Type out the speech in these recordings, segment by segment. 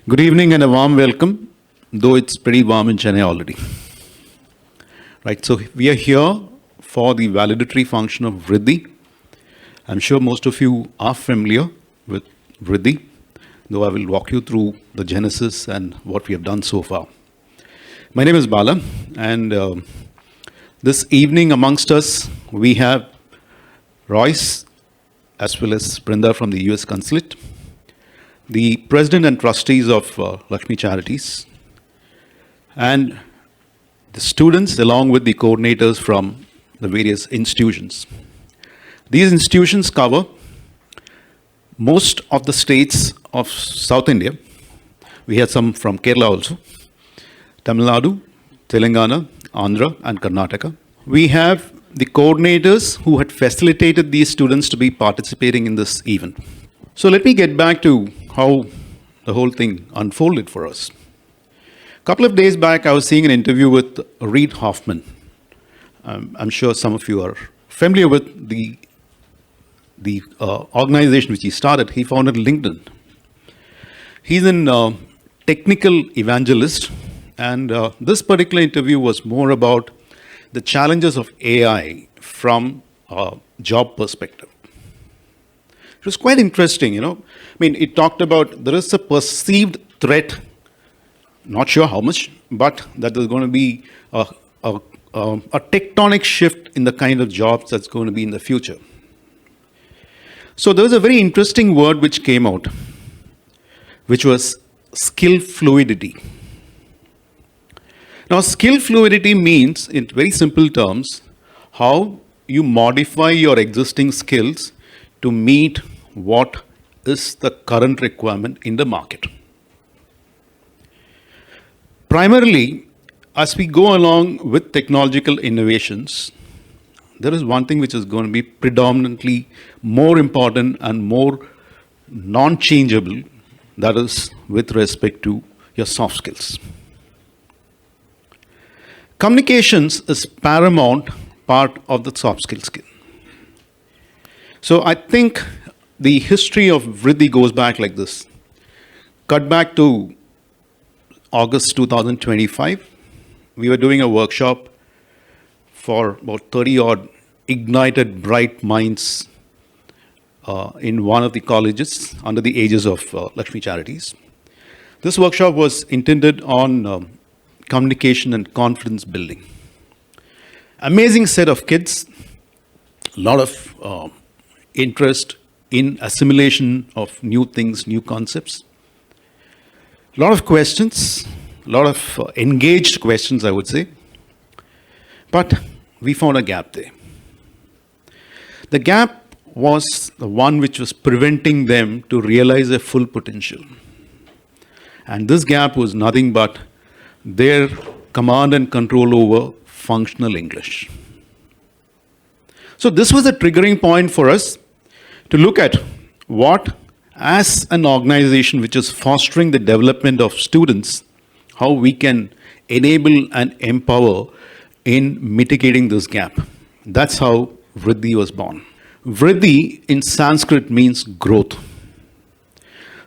Good evening and a warm welcome, though it's pretty warm in Chennai already. Right, so we are here for the valedictory function of VRIDHI. I'm sure most of you are familiar with VRIDHI, though I will walk you through the genesis and what we have done so far. My name is Bala, and this evening amongst us we have Royce as well as Brinda from the US Consulate, the President and Trustees of Lakshmi Charities, and the students along with the coordinators from the various institutions. These institutions cover most of the states of South India. We had some from Kerala also, Tamil Nadu, Telangana, Andhra and Karnataka. We have the coordinators who had facilitated these students to be participating in this event. So let me get back to how the whole thing unfolded for us. A couple of days back, I was seeing an interview with Reid Hoffman. I'm sure some of you are familiar with the organization which he started. He founded LinkedIn. He's a technical evangelist, and this particular interview was more about the challenges of AI from a job perspective. It was quite interesting, it talked about there is a perceived threat, not sure how much, but that there's going to be a tectonic shift in the kind of jobs that's going to be in the future. So there was a very interesting word which came out, which was skill fluidity. Now, skill fluidity means, in very simple terms, how you modify your existing skills to meet what is the current requirement in the market. Primarily, as we go along with technological innovations, there is one thing which is going to be predominantly more important and more non-changeable, that is with respect to your soft skills. Communications is paramount part of the soft skill. So I think the history of VRIDHI goes back like this. Cut back to August 2025. We were doing a workshop for about 30 odd ignited bright minds in one of the colleges under the aegis of Lakshmi Charities. This workshop was intended on communication and confidence building. Amazing set of kids, a lot of interest in assimilation of new things, new concepts. A lot of questions, a lot of engaged questions, I would say. But we found a gap there. The gap was the one which was preventing them to realize their full potential. And this gap was nothing but their command and control over functional English. So this was a triggering point for us to look at what, as an organization which is fostering the development of students, how we can enable and empower in mitigating this gap. That's how VRIDHI was born. VRIDHI in Sanskrit means growth.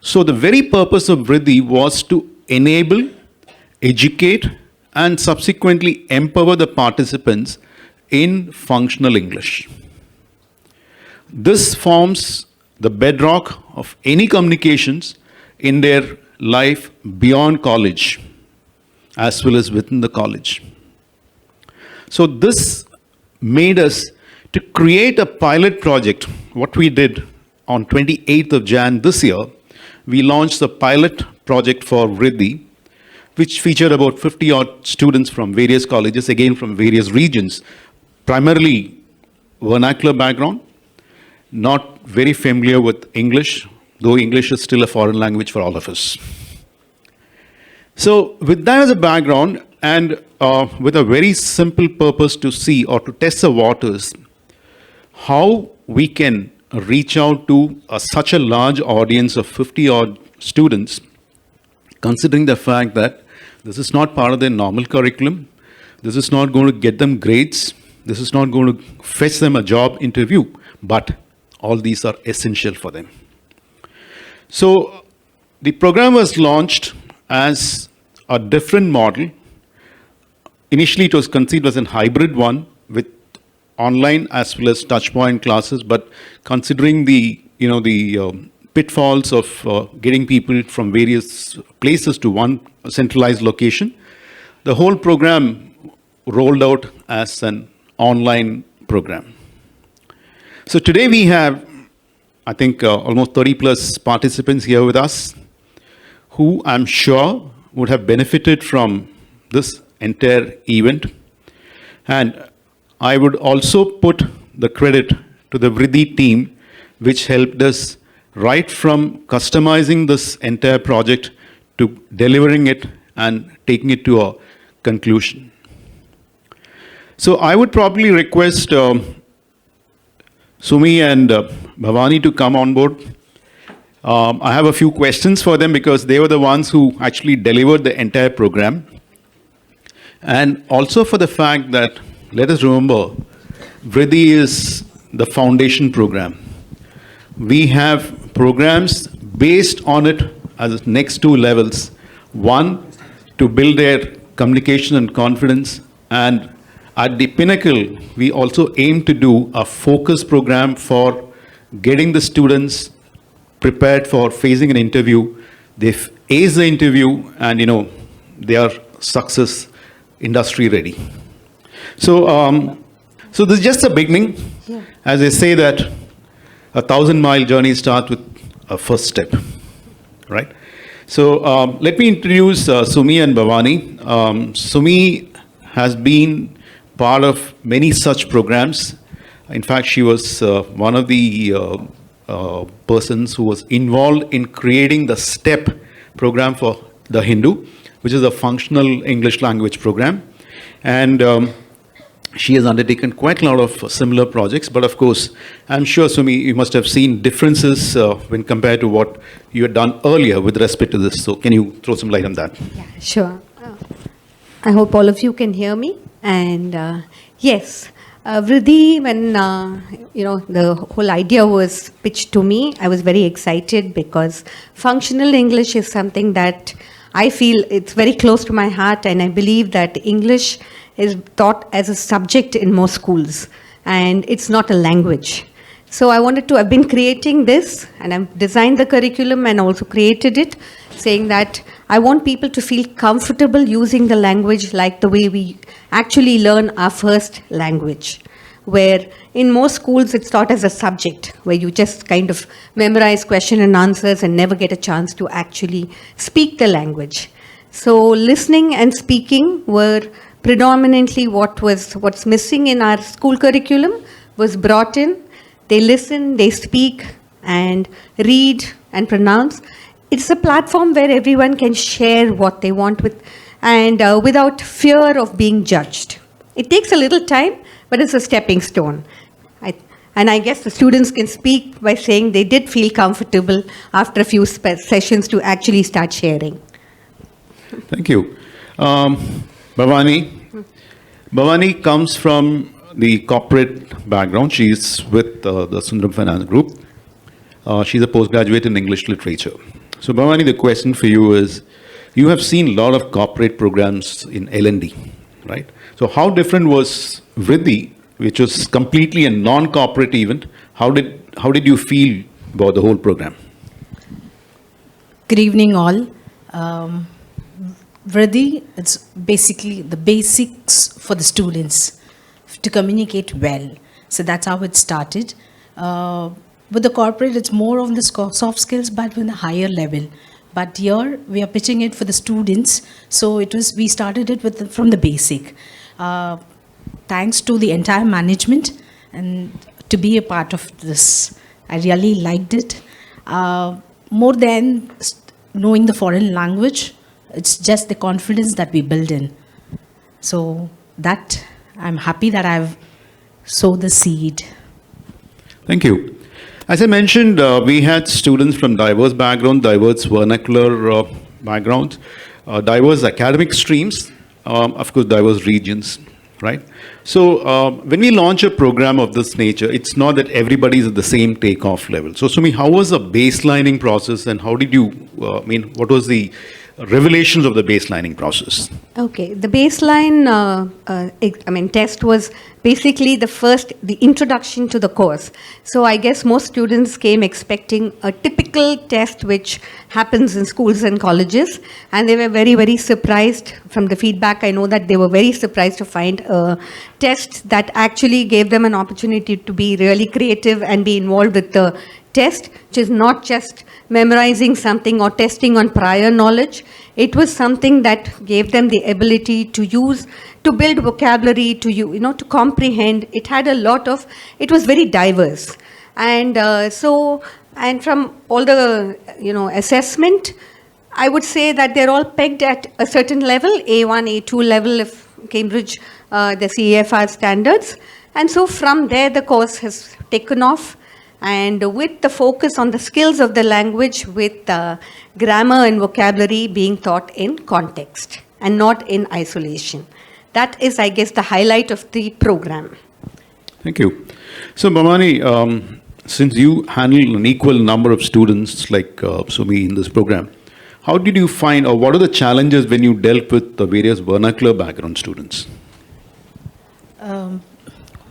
So the very purpose of VRIDHI was to enable, educate, and subsequently empower the participants in functional English. This forms the bedrock of any communications in their life beyond college, as well as within the college. So this made us to create a pilot project. What we did on 28th of Jan this year, we launched the pilot project for VRIDHI, which featured about 50 odd students from various colleges, again from various regions, primarily vernacular background, not very familiar with English, though English is still a foreign language for all of us. So with that as a background, and with a very simple purpose to see or to test the waters, how we can reach out to such a large audience of 50 odd students, considering the fact that this is not part of their normal curriculum, this is not going to get them grades, this is not going to fetch them a job interview, but all these are essential for them. So The program was launched as a different model. Initially, it was conceived as a hybrid one with online as well as touchpoint classes, but considering the pitfalls of getting people from various places to one centralized location, the whole program rolled out as an online program. So today we have, I think, almost 30 plus participants here with us who I'm sure would have benefited from this entire event. And I would also put the credit to the VRIDHI team, which helped us right from customizing this entire project to delivering it and taking it to a conclusion. So I would probably request Sumi and Bhavani to come on board. I have a few questions for them because they were the ones who actually delivered the entire program. And also for the fact that, let us remember, VRIDHI is the foundation program. We have programs based on it as next two levels. One, to build their communication and confidence, and at the pinnacle, we also aim to do a focus program for getting the students prepared for facing an interview. They ace the interview and, they are success industry ready. So, so this is just a beginning. Yeah. As I say that 1,000-mile journey starts with a first step, right? So let me introduce Sumi and Bhavani. Sumi has been part of many such programs. In fact, she was one of the persons who was involved in creating the STEP program for the Hindu, which is a functional English language program. And she has undertaken quite a lot of similar projects. But of course, I'm sure, Sumi, you must have seen differences when compared to what you had done earlier with respect to this. So can you throw some light on that? Yeah, sure. I hope all of you can hear me. And yes, VRIDHI, when the whole idea was pitched to me, I was very excited because functional English is something that I feel it's very close to my heart, and I believe that English is taught as a subject in most schools, and it's not a language. So I wanted to, I've been creating this, and I've designed the curriculum and also created it, saying that I want people to feel comfortable using the language like the way we actually learn our first language, where in most schools it's taught as a subject, where you just kind of memorize question and answers and never get a chance to actually speak the language. So listening and speaking were predominantly what's missing in our school curriculum was brought in. They listen, they speak, and read and pronounce. It's a platform where everyone can share what they want with, and without fear of being judged. It takes a little time, but it's a stepping stone. And I guess the students can speak by saying they did feel comfortable after a few sessions to actually start sharing. Thank you. Bhavani. Bhavani comes from the corporate background. She's with the Sundaram Finance Group. She's a postgraduate in English literature. So Bhavani, the question for you is, you have seen a lot of corporate programs in L&D, right? So how different was VRIDHI, which was completely a non-corporate event? How did you feel about the whole program? Good evening all. VRIDHI, it's basically the basics for the students to communicate well. So that's how it started. With the corporate, it's more of the soft skills, but with a higher level. But here, we are pitching it for the students. So we started it from the basic. Thanks to the entire management and to be a part of this. I really liked it. More than knowing the foreign language, it's just the confidence that we build in. So that, I'm happy that I've sowed the seed. Thank you. As I mentioned, we had students from diverse backgrounds, diverse vernacular backgrounds, diverse academic streams, of course, diverse regions. right? So when we launch a program of this nature, it's not that everybody is at the same takeoff level. So Sumi, how was the baselining process, and how did you, what was the revelations of the baselining process? Okay, the baseline, test was basically the introduction to the course. So I guess most students came expecting a typical test which happens in schools and colleges, and they were very, very surprised. From the feedback, I know that they were very surprised to find a test that actually gave them an opportunity to be really creative and be involved with the test, which is not just memorizing something or testing on prior knowledge. It was something that gave them the ability to use, to build vocabulary, to comprehend. It had a lot of, it was very diverse. And and from all the, assessment, I would say that they're all pegged at a certain level, A1, A2 level of Cambridge, the CEFR standards. And so from there, the course has taken off. And with the focus on the skills of the language, with grammar and vocabulary being taught in context and not in isolation. That is, I guess, the highlight of the program. Thank you. So Bhavani, since you handle an equal number of students like Sumi in this program, how did you find, or what are the challenges when you dealt with the various vernacular background students?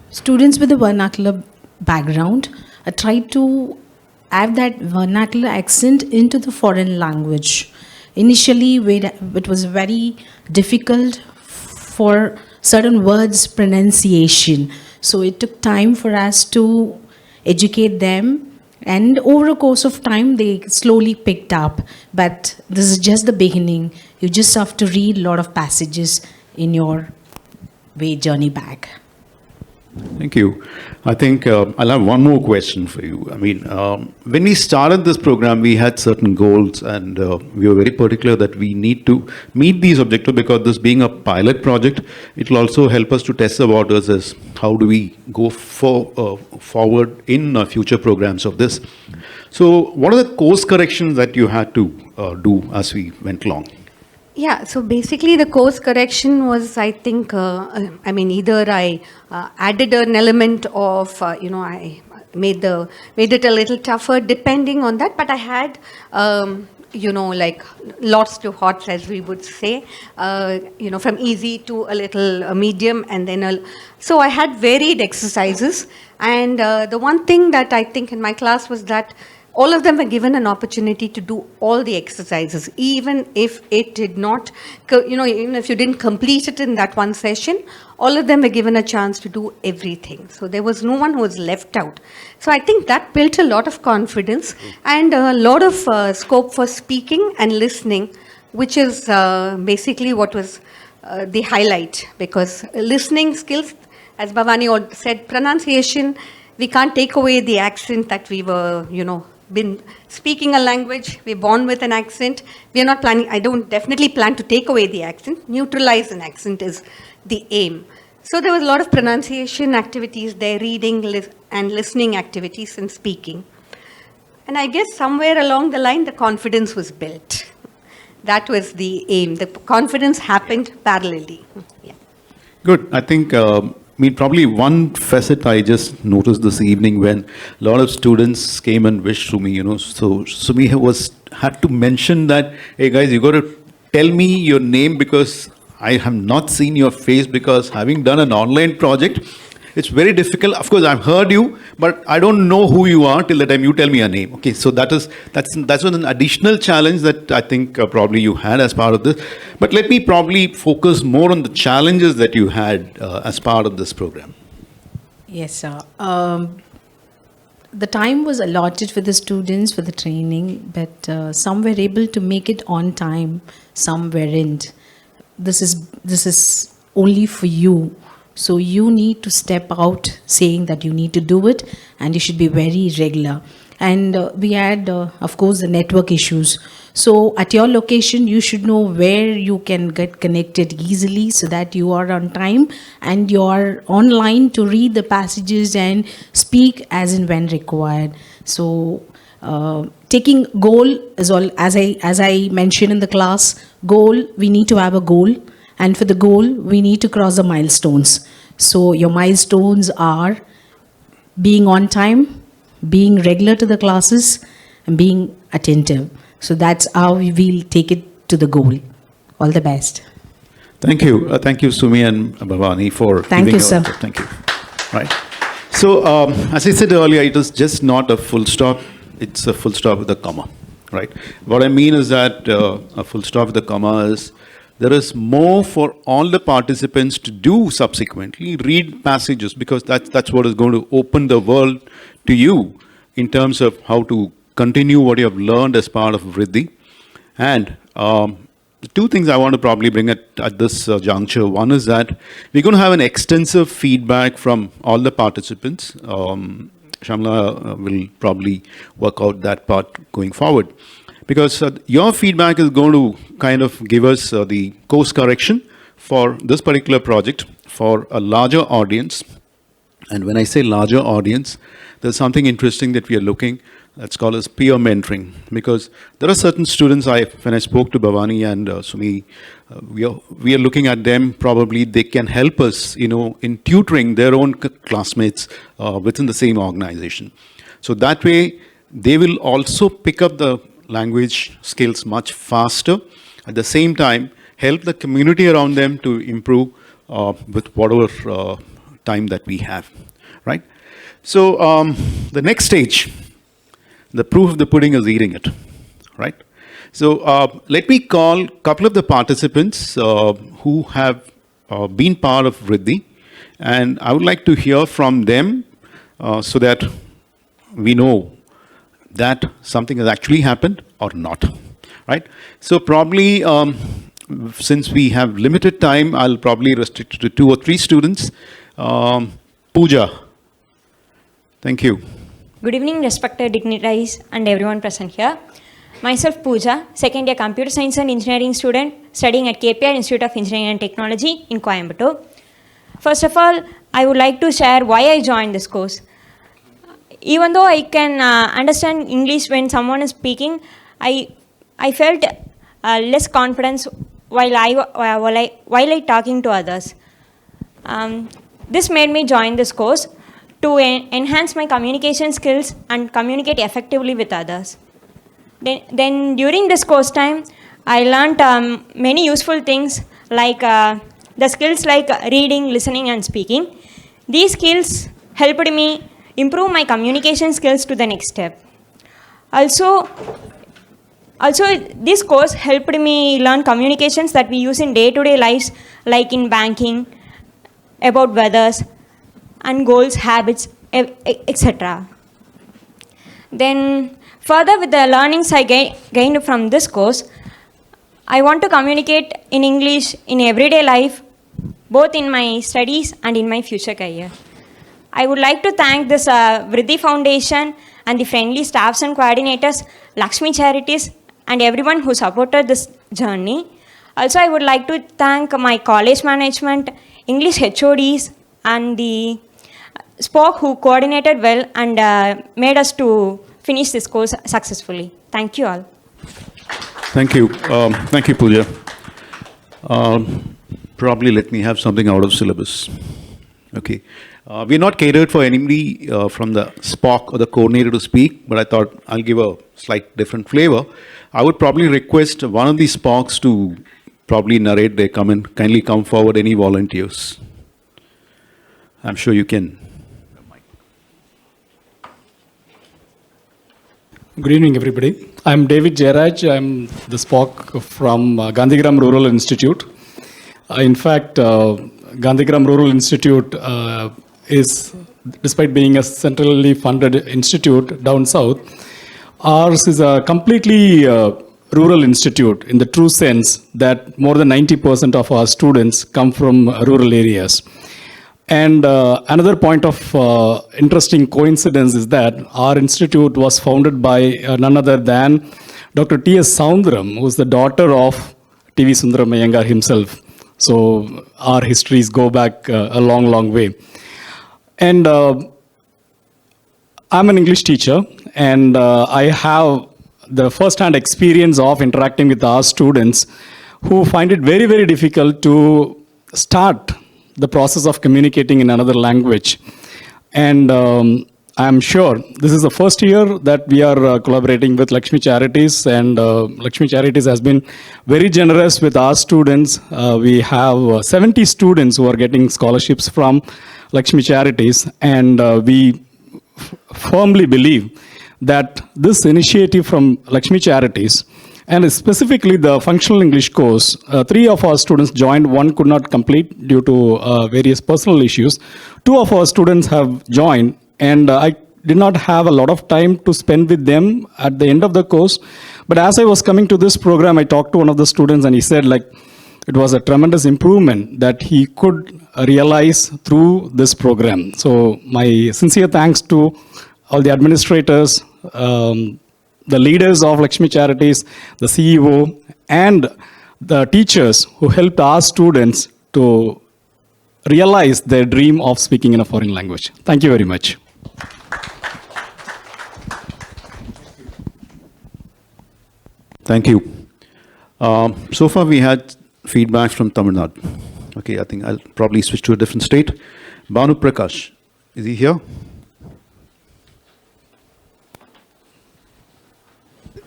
Students with a vernacular background, I tried to add that vernacular accent into the foreign language. Initially, it was very difficult for certain words pronunciation. So it took time for us to educate them. And over a course of time, they slowly picked up. But this is just the beginning. You just have to read a lot of passages in your journey back. Thank you. I think I'll have one more question for you. When we started this program, we had certain goals, and we were very particular that we need to meet these objectives, because this being a pilot project, it will also help us to test the waters as how do we go forward in future programs of this. So what are the course corrections that you had to do as we went along? Yeah, so basically the course correction was, I think, either I added an element of, I made it a little tougher depending on that, but I had, like lots to hot, as we would say, from easy to a little medium, and then, so I had varied exercises. And the one thing that I think in my class was that all of them were given an opportunity to do all the exercises, even if it did not, even if you didn't complete it in that one session, all of them were given a chance to do everything. So there was no one who was left out. So I think that built a lot of confidence and a lot of scope for speaking and listening, which is basically what was the highlight, because listening skills, as Bhavani said, pronunciation, we can't take away the accent that we were, been speaking a language, we're born with an accent. We are not planning, I don't definitely plan to take away the accent. Neutralize an accent is the aim. So there was a lot of pronunciation activities there, reading and listening activities and speaking. And I guess somewhere along the line, the confidence was built. That was the aim. The confidence happened parallelly. Yeah. Good. I think probably one facet I just noticed this evening when a lot of students came and wished Sumi, so Sumi had to mention that, hey guys, you got to tell me your name because I have not seen your face, because having done an online project, it's very difficult. Of course, I've heard you, but I don't know who you are till the time you tell me a name. Okay, so that's an additional challenge that I think probably you had as part of this. But let me probably focus more on the challenges that you had as part of this program. Yes, sir. The time was allotted for the students for the training, but some were able to make it on time, some weren't. This is only for you. So you need to step out saying that you need to do it, and you should be very regular. And we had, of course, the network issues. So at your location, you should know where you can get connected easily so that you are on time and you are online to read the passages and speak as and when required. So taking goal is all, as I mentioned in the class, goal, we need to have a goal. And for the goal, we need to cross the milestones. So your milestones are being on time, being regular to the classes, and being attentive. So that's how we will take it to the goal. All the best. Thank you. Thank you, Sumi and Bhavani, for Thank giving you, sir. Thank you. Right. So, as I said earlier, it is just not a full stop. It's a full stop with a comma. Right. What I mean is that a full stop with a comma is there is more for all the participants to do subsequently. Read passages, because that's what is going to open the world to you in terms of how to continue what you have learned as part of VRIDHI. And the two things I want to probably bring at this juncture. One is that we're going to have an extensive feedback from all the participants. Shamla will probably work out that part going forward, because your feedback is going to kind of give us the course correction for this particular project for a larger audience. And when I say larger audience, there's something interesting that we are looking, that's called as peer mentoring, because there are certain students, when I spoke to Bhavani and Sumi, we are looking at them, probably they can help us, in tutoring their own classmates within the same organization. So that way, they will also pick up the language skills much faster. At the same time, help the community around them to improve with whatever time that we have, right? So the next stage, the proof of the pudding is eating it, right? So let me call a couple of the participants who have been part of VRIDHI, and I would like to hear from them so that we know that something has actually happened or not, right? So probably, since we have limited time, I'll probably restrict it to 2 or 3 students. Pooja, thank you. Good evening, respected dignitaries and everyone present here. Myself, Pooja, second year computer science and engineering student studying at KPR Institute of Engineering and Technology in Coimbatore. First of all, I would like to share why I joined this course. Even though I can understand English when someone is speaking, I felt less confidence while I talking to others. This made me join this course to enhance my communication skills and communicate effectively with others. Then during this course time, I learned many useful things like the skills like reading, listening and speaking. These skills helped me improve my communication skills to the next step. Also, this course helped me learn communications that we use in day-to-day lives, like in banking, about weathers and goals, habits, etc. Then further with the learnings I gained from this course, I want to communicate in English in everyday life, both in my studies and in my future career. I would like to thank this VRIDHI Foundation and the friendly staffs and coordinators, Lakshmi Charities, and everyone who supported this journey. Also, I would like to thank my college management, English HODs, and the SPOC who coordinated well and made us to finish this course successfully. Thank you all. Thank you. Thank you, Pooja. Probably let me have something out of syllabus. Okay. We're not catered for anybody from the SPOC or the coordinator to speak, but I thought I'll give a slight different flavor. I would probably request one of these SPOCs to probably narrate their comment. Kindly come forward, any volunteers. I'm sure you can. Good evening, everybody. I'm David Jairaj. I'm the SPOC from Gandhigram Rural Institute. In fact, Gandhigram Rural Institute is, despite being a centrally funded institute down south, ours is a completely rural institute in the true sense that more than 90% of our students come from rural areas. And another point of interesting coincidence is that our institute was founded by none other than Dr. T.S. Soundaram, who is the daughter of T.V. Sundaram Iyengar himself. So our histories go back a long, long way. And I'm an English teacher, and I have the first-hand experience of interacting with our students who find it very, very difficult to start the process of communicating in another language. And I'm sure this is the first year that we are collaborating with Lakshmi Charities, and Lakshmi Charities has been very generous with our students. We have 70 students who are getting scholarships from Lakshmi Charities, and we firmly believe that this initiative from Lakshmi Charities, and specifically the functional English course, 3 of our students joined, 1 could not complete due to various personal issues. 2 of our students have joined, and I did not have a lot of time to spend with them at the end of the course. But as I was coming to this program, I talked to one of the students, and he said, like, it was a tremendous improvement that he could realize through this program. So my sincere thanks to all the administrators, the leaders of Lakshmi Charities, the CEO, and the teachers who helped our students to realize their dream of speaking in a foreign language. Thank you very much. Thank you. So far we had feedback from Tamil Nadu. Okay, I think I'll probably switch to a different state. Banu Prakash, is he here?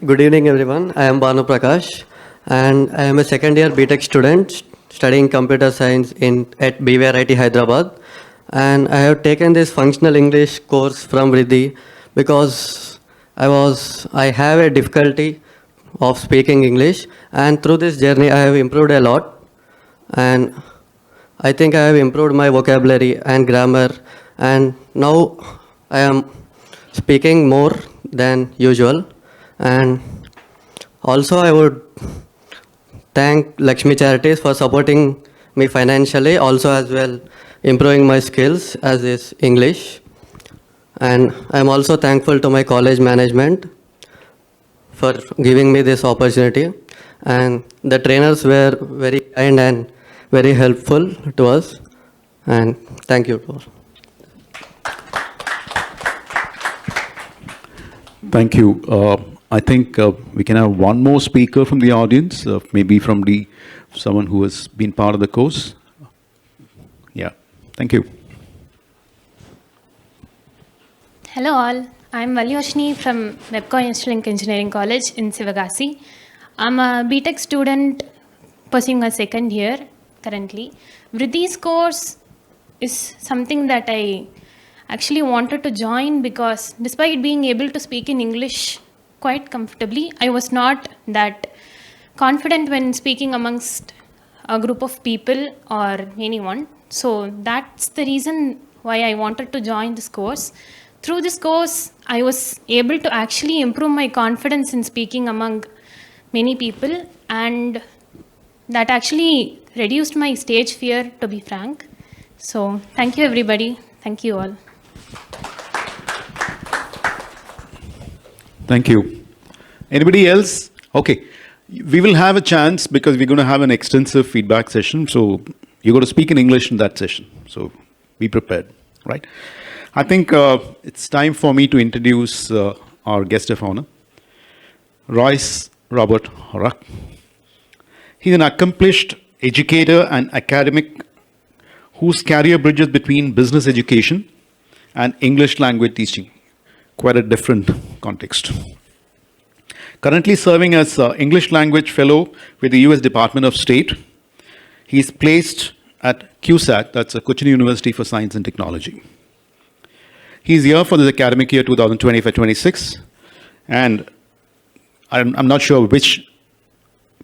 Good evening, everyone. I am Banu Prakash, and I am a second-year BTech student studying computer science at VRIDHI Hyderabad. And I have taken this functional English course from VRIDHI because I have a difficulty of speaking English, and through this journey I have improved a lot, and I think I have improved my vocabulary and grammar, and now I am speaking more than usual. And also I would thank Lakshmi Charities for supporting me financially, also as well improving my skills as is English. And I am also thankful to my college management for giving me this opportunity, and the trainers were very kind and very helpful to us, and thank you. Thank you. I think we can have one more speaker from the audience, maybe from someone who has been part of the course. Yeah, thank you. Hello all, I'm Valyoshni from Webco Instrument Engineering College in Sivagasi. I'm a BTech student pursuing a second year currently. VRIDHI's course is something that I actually wanted to join because despite being able to speak in English quite comfortably, I was not that confident when speaking amongst a group of people or anyone. So that's the reason why I wanted to join this course. Through this course, I was able to actually improve my confidence in speaking among many people, and that actually reduced my stage fear, to be frank. So thank you everybody. Thank you all. Thank you. Anybody else? Okay. We will have a chance because we're going to have an extensive feedback session. So you're going to speak in English in that session. So be prepared, right? I think it's time for me to introduce our guest of honor, Royce Robert Horak. He's an accomplished educator and academic whose career bridges between business education and English language teaching. Quite a different context. Currently serving as English Language Fellow with the US Department of State. He's placed at CUSAT, that's a Cochin University for Science and Technology. He's here for the academic year 2025-26, and I'm not sure which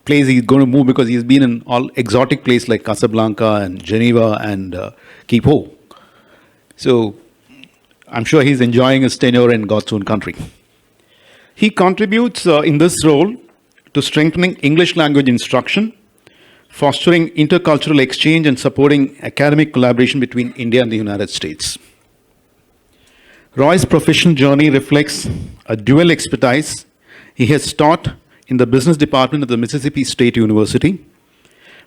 place he's going to move because he's been in all exotic places like Casablanca and Geneva and Cape Ho. So I'm sure he's enjoying his tenure in God's own country. He contributes in this role to strengthening English language instruction, fostering intercultural exchange, and supporting academic collaboration between India and the United States. Roy's professional journey reflects a dual expertise. He has taught in the business department of the Mississippi State University,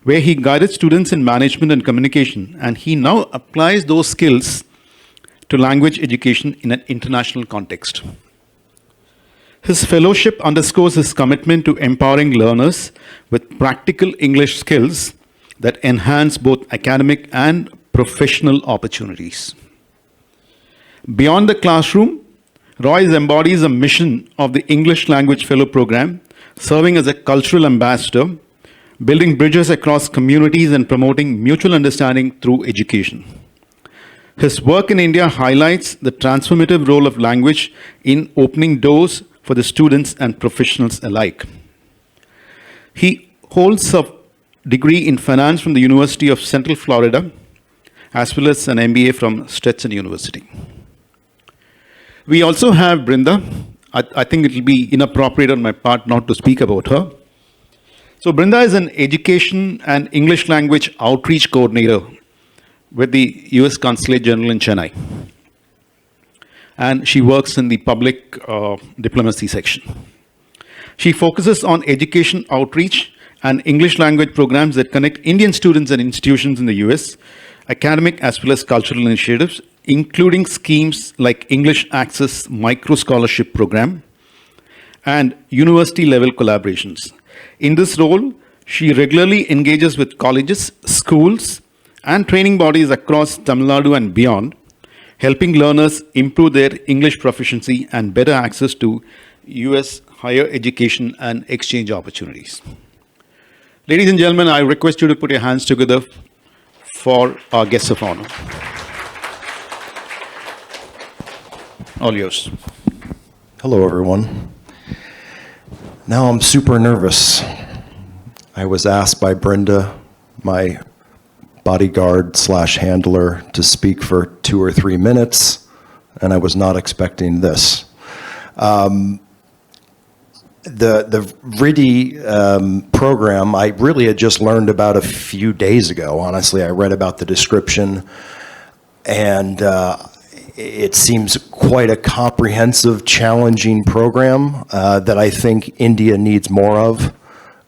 where he guided students in management and communication, and he now applies those skills to language education in an international context. His fellowship underscores his commitment to empowering learners with practical English skills that enhance both academic and professional opportunities. Beyond the classroom, Roy embodies a mission of the English Language Fellow Program, serving as a cultural ambassador, building bridges across communities and promoting mutual understanding through education. His work in India highlights the transformative role of language in opening doors for the students and professionals alike. He holds a degree in finance from the University of Central Florida, as well as an MBA from Stetson University. We also have Brinda. I think it will be inappropriate on my part not to speak about her. So Brinda is an education and English language outreach coordinator with the US Consulate General in Chennai. And she works in the public diplomacy section. She focuses on education outreach and English language programs that connect Indian students and institutions in the US, academic as well as cultural initiatives, including schemes like English Access Micro Scholarship Program and university level collaborations. In this role, she regularly engages with colleges, schools, and training bodies across Tamil Nadu and beyond, helping learners improve their English proficiency and better access to US higher education and exchange opportunities. Ladies and gentlemen, I request you to put your hands together for our guests of honor. All yours. Hello, everyone. Now I'm super nervous. I was asked by Brenda, my bodyguard / handler, to speak for 2 or 3 minutes, and I was not expecting this. The VRIDHI program, I really had just learned about a few days ago. Honestly, I read about the description, and it seems quite a comprehensive, challenging program that I think India needs more of.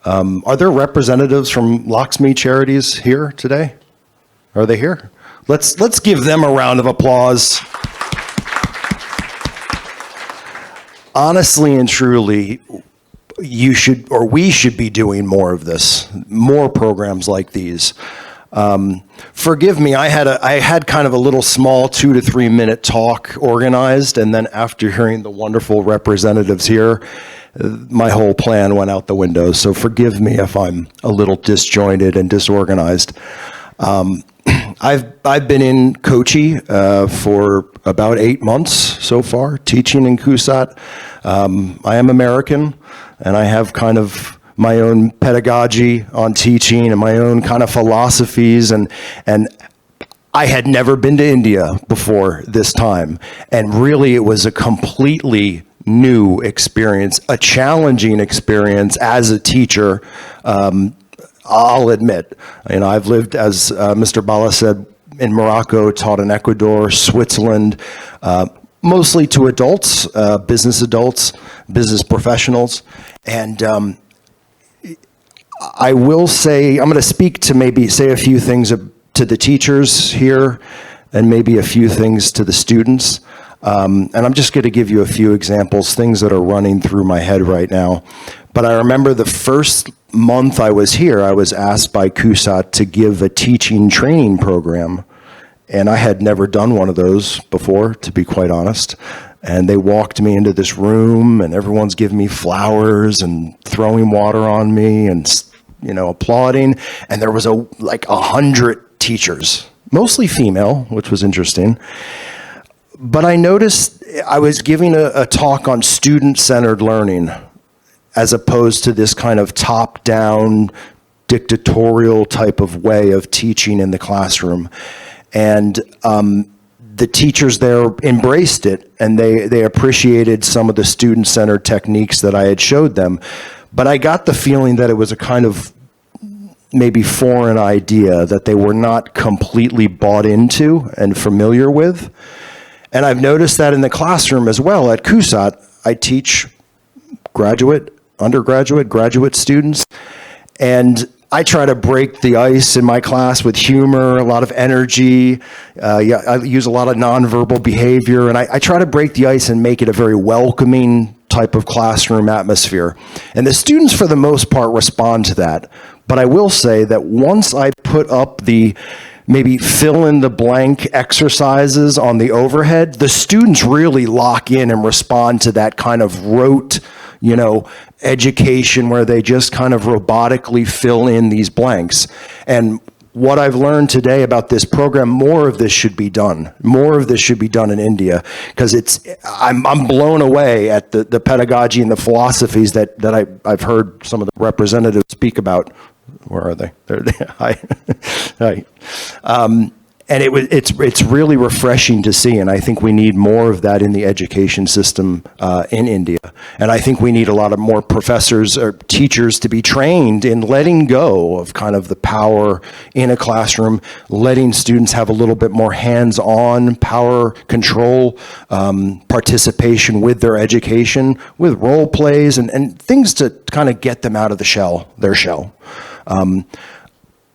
Are there representatives from Lakshmi Charities here today? Are they here? Let's give them a round of applause. Honestly and truly, you should, or we should be doing more of this, more programs like these. Forgive me, I had kind of a little small 2 to 3 minute talk organized, and then after hearing the wonderful representatives here, my whole plan went out the window. So forgive me if I'm a little disjointed and disorganized. I've been in Kochi for about 8 months so far, teaching in Kusat. I am American, and I have kind of my own pedagogy on teaching and my own kind of philosophies, and I had never been to India before this time, and really it was a completely new experience, a challenging experience as a teacher. I'll admit, I've lived, as Mr. Bala said, in Morocco, taught in Ecuador, Switzerland, mostly to adults, business professionals, and I will say, I'm going to speak to maybe say a few things to the teachers here and maybe a few things to the students. And I'm just going to give you a few examples, things that are running through my head right now. But I remember the first month I was here, I was asked by Kusat to give a teaching training program. And I had never done one of those before, to be quite honest. And they walked me into this room, and everyone's giving me flowers and throwing water on me and, applauding. And there was like 100 teachers, mostly female, which was interesting. But I noticed I was giving a talk on student-centered learning as opposed to this kind of top-down, dictatorial type of way of teaching in the classroom. And the teachers there embraced it, and they appreciated some of the student-centered techniques that I had showed them. But I got the feeling that it was a kind of maybe foreign idea that they were not completely bought into and familiar with. And I've noticed that in the classroom as well. At Kusat, I teach graduate, undergraduate, graduate students, and I try to break the ice in my class with humor, a lot of energy. I use a lot of nonverbal behavior, and I try to break the ice and make it a very welcoming type of classroom atmosphere. And the students, for the most part, respond to that. But I will say that once I put up the maybe fill in the blank exercises on the overhead, the students really lock in and respond to that kind of rote, education where they just kind of robotically fill in these blanks. And what I've learned today about this program, more of this should be done. More of this should be done in India, because I'm blown away at the pedagogy and the philosophies that I've heard some of the representatives speak about. Where are they? There they are. Hi. And it's really refreshing to see, and I think we need more of that in the education system in India. And I think we need a lot of more professors or teachers to be trained in letting go of kind of the power in a classroom, letting students have a little bit more hands-on power control, participation with their education, with role plays and things to kind of get them out of their shell.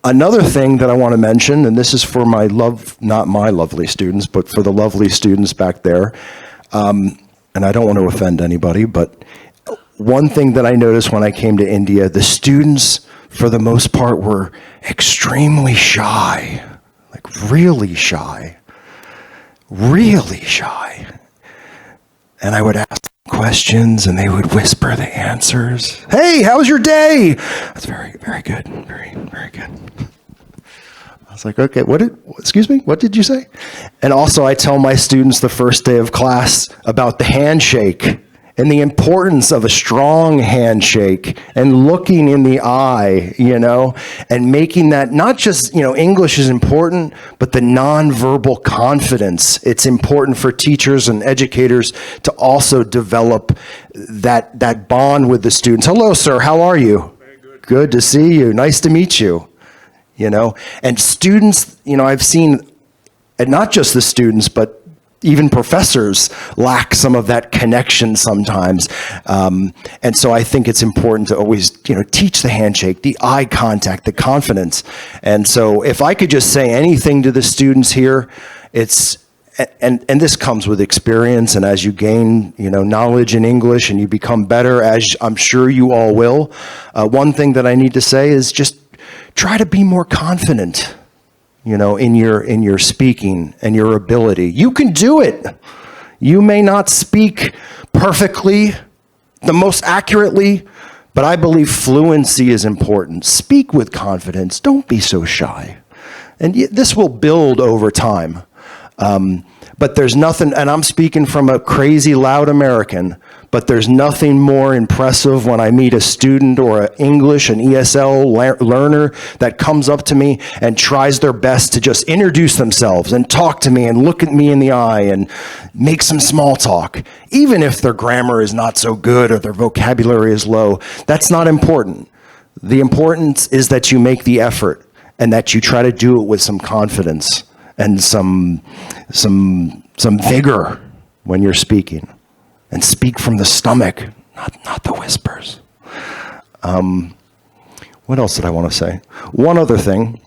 Another thing that I want to mention, and this is for not my lovely students, but for the lovely students back there, and I don't want to offend anybody, but one thing that I noticed when I came to India, the students, for the most part, were extremely shy, like really shy. And I would ask them questions, and they would whisper the answers. Hey, how was your day? That's very, very good. Very, very good. I was like, okay, excuse me, what did you say? And also I tell my students the first day of class about the handshake and the importance of a strong handshake and looking in the eye, and making that not just, English is important, but the nonverbal confidence. It's important for teachers and educators to also develop that bond with the students. Hello, sir, how are you? Very good. Good to see you. Nice to meet you. And students, I've seen, and not just the students, but even professors lack some of that connection sometimes. And so I think it's important to always, teach the handshake, the eye contact, the confidence. And so if I could just say anything to the students here, and this comes with experience, and as you gain, knowledge in English and you become better, as I'm sure you all will, one thing that I need to say is just try to be more confident, in your speaking and your ability. You can do it. You may not speak perfectly, the most accurately, but I believe fluency is important. Speak with confidence. Don't be so shy. And this will build over time. But there's nothing, and I'm speaking from a crazy loud American, but there's nothing more impressive when I meet a student or an ESL learner that comes up to me and tries their best to just introduce themselves and talk to me and look at me in the eye and make some small talk. Even if their grammar is not so good or their vocabulary is low, that's not important. The importance is that you make the effort and that you try to do it with some confidence and some vigor when you're speaking, and speak from the stomach, not the whispers. What else did I want to say? One other thing.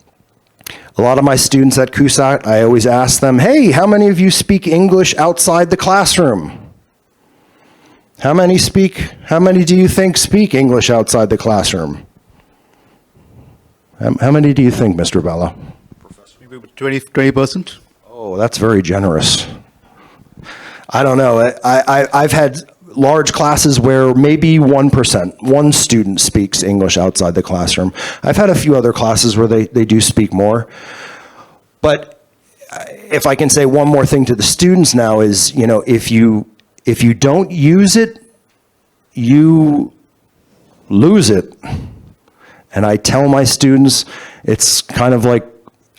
A lot of my students at CUSAT, I always ask them, hey, how many of you speak English outside the classroom? How many do you think speak English outside the classroom? How many do you think, Mr. Bella? Maybe 20%. Oh, that's very generous. I don't know. I've had large classes where maybe 1%, one student speaks English outside the classroom. I've had a few other classes where they do speak more. But if I can say one more thing to the students now is, if you don't use it, you lose it. And I tell my students, it's kind of like,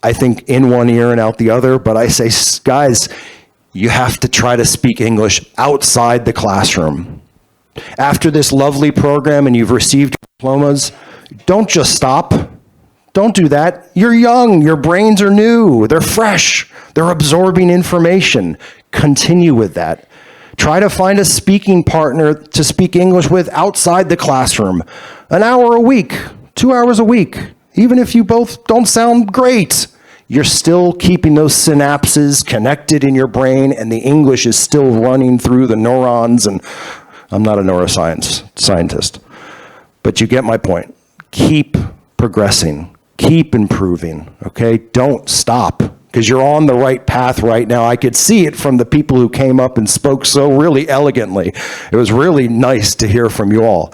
I think in one ear and out the other, but I say, guys, you have to try to speak English outside the classroom. After this lovely program and you've received your diplomas, don't just stop. Don't do that. You're young, your brains are new, they're fresh, they're absorbing information. Continue with that. Try to find a speaking partner to speak English with outside the classroom. An hour a week, 2 hours a week. Even if you both don't sound great, you're still keeping those synapses connected in your brain, and the English is still running through the neurons and I'm not a scientist. But you get my point. Keep progressing. Keep improving, okay? Don't stop, because you're on the right path right now. I could see it from the people who came up and spoke so really elegantly. It was really nice to hear from you all.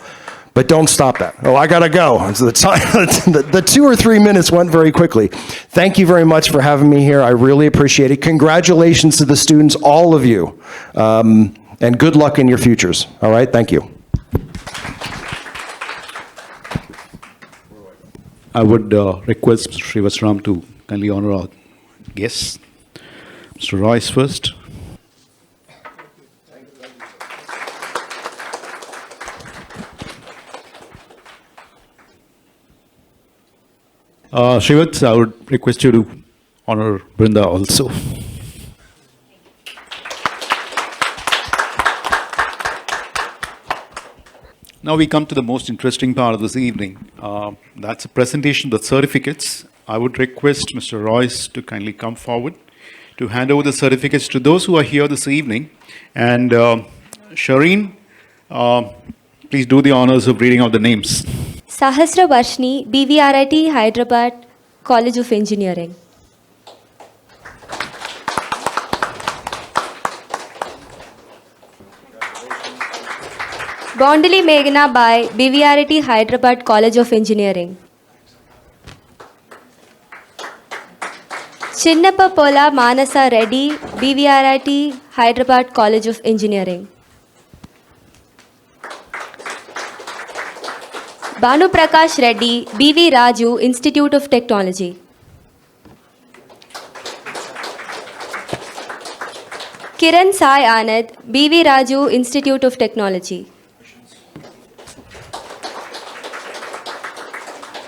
But don't stop that. Oh, I gotta go. So the 2 or 3 minutes went very quickly. Thank you very much for having me here. I really appreciate it. Congratulations to the students, all of you. And good luck in your futures. All right, thank you. I would request Mr. Srivastram to kindly honor our guests. Mr. Royce first. Srivats, I would request you to honor Brinda also. Now we come to the most interesting part of this evening. That's a presentation of the certificates. I would request Mr. Royce to kindly come forward to hand over the certificates to those who are here this evening. And Shireen, please do the honors of reading out the names. Sahasra Varshni, VRIDHI Hyderabad College of Engineering. Bondali Meghna Bai, VRIDHI Hyderabad College of Engineering. Chinnappa Pola Manasa Reddy, VRIDHI Hyderabad College of Engineering. Banu Prakash Reddy, B.V. Raju, Institute of Technology. Kiran Sai Anand, B.V. Raju, Institute of Technology.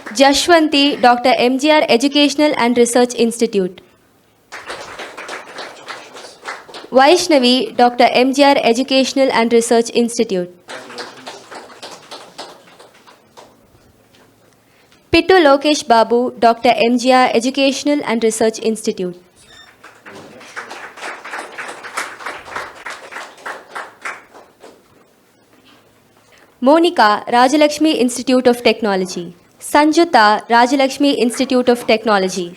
Jashwanti, Dr. MGR Educational and Research Institute. Vaishnavi, Dr. MGR Educational and Research Institute. Pittu Lokesh Babu, Dr. MGR Educational and Research Institute. Monica, Rajalakshmi Institute of Technology. Sanjuta, Rajalakshmi Institute of Technology.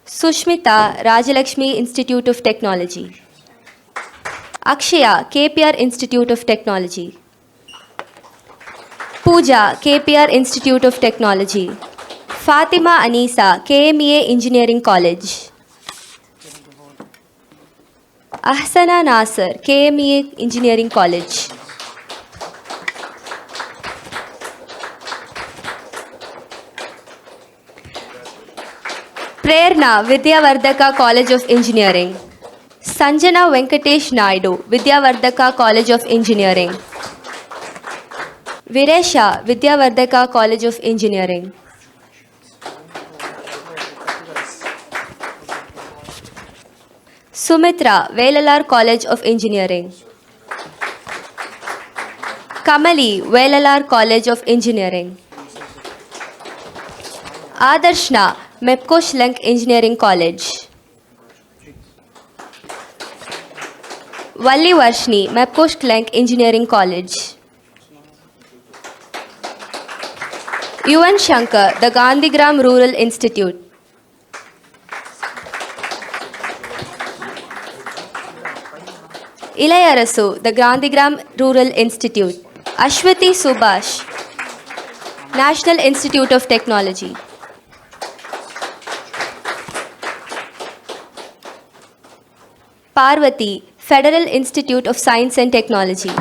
Sushmita, Rajalakshmi Institute of Technology. Akshaya, KPR Institute of Technology. Pooja, KPR Institute of Technology. Fatima Anisa, KMEA Engineering College. Ahsana Nasser, KMEA Engineering College. Prerna, Vidyavardhaka College of Engineering. Sanjana Venkatesh Naidu, Vidyavardhaka College of Engineering. Viresha, Vidyavardhaka College of Engineering. Sumitra, Velalar College of Engineering. Kamali, Velalar College of Engineering. Adarshna, MEPCO Shillong Engineering College. Valli Varshni, MEPCO Shillong Engineering College. Yuvan Shankar, the Gandhigram Rural Institute. Ilayarasu, the Gandhigram Rural Institute. Ashwati Subhash, National Institute of Technology. Parvati, Federal Institute of Science and Technology.